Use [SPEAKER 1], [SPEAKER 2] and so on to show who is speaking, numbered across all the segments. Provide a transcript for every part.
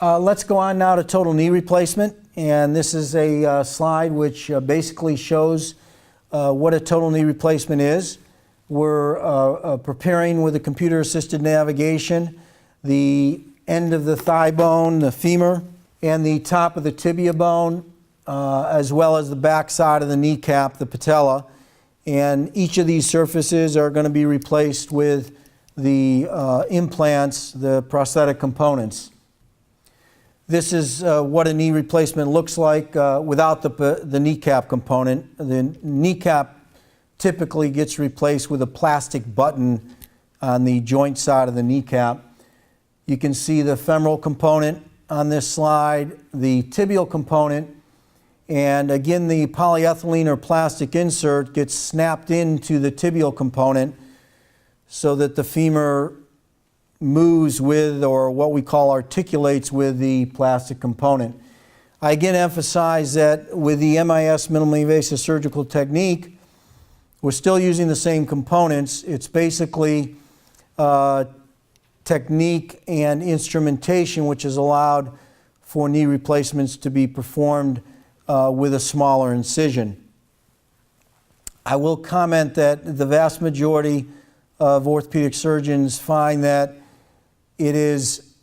[SPEAKER 1] Let's go on now to total knee replacement. And this is a slide which basically shows what a total knee replacement is. We're preparing with a computer-assisted navigation the end of the thigh bone, the femur, and the top of the tibia bone, as well as the back side of the kneecap, the patella. And each of these surfaces are going to be replaced with the implants, the prosthetic components. This is what a knee replacement looks like without the kneecap component. The kneecap typically gets replaced with a plastic button on the joint side of the kneecap. You can see the femoral component on this slide, the tibial component, and again the polyethylene or plastic insert gets snapped into the tibial component so that the femur moves with, or what we call articulates with, the plastic component. I again emphasize that with the MIS, minimally invasive surgical technique, we're still using the same components. It's basically technique and instrumentation which has allowed for knee replacements to be performed with a smaller incision. I will comment that the vast majority of orthopedic surgeons find that it is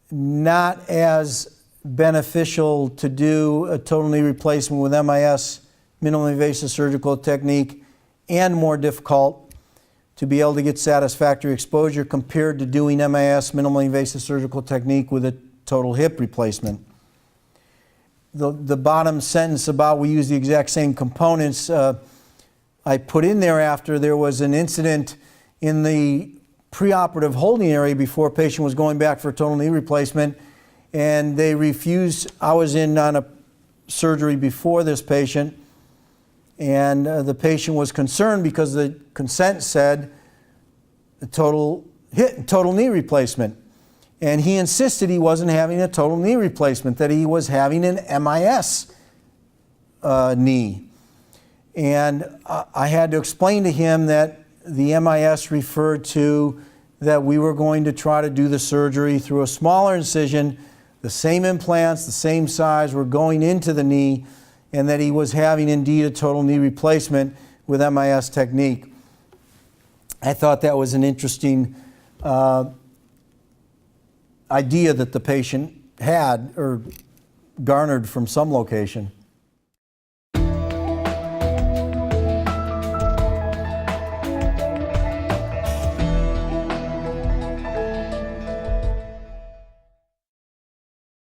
[SPEAKER 1] not as beneficial to do a total knee replacement with MIS, minimally invasive surgical technique, and more difficult to be able to get satisfactory exposure compared to doing MIS, minimally invasive surgical technique, with a total hip replacement. The bottom sentence about we use the exact same components, I put in there after there was an incident in the preoperative holding area before a patient was going back for a total knee replacement, and they refused. I was in on a surgery before this patient, and the patient was concerned because the consent said a total knee replacement. And he insisted he wasn't having a total knee replacement, that he was having an MIS knee. And I had to explain to him that the MIS referred to that we were going to try to do the surgery through a smaller incision, the same implants, the same size were going into the knee, and that he was having indeed a total knee replacement with MIS technique. I thought that was an interesting idea that the patient had or garnered from some location.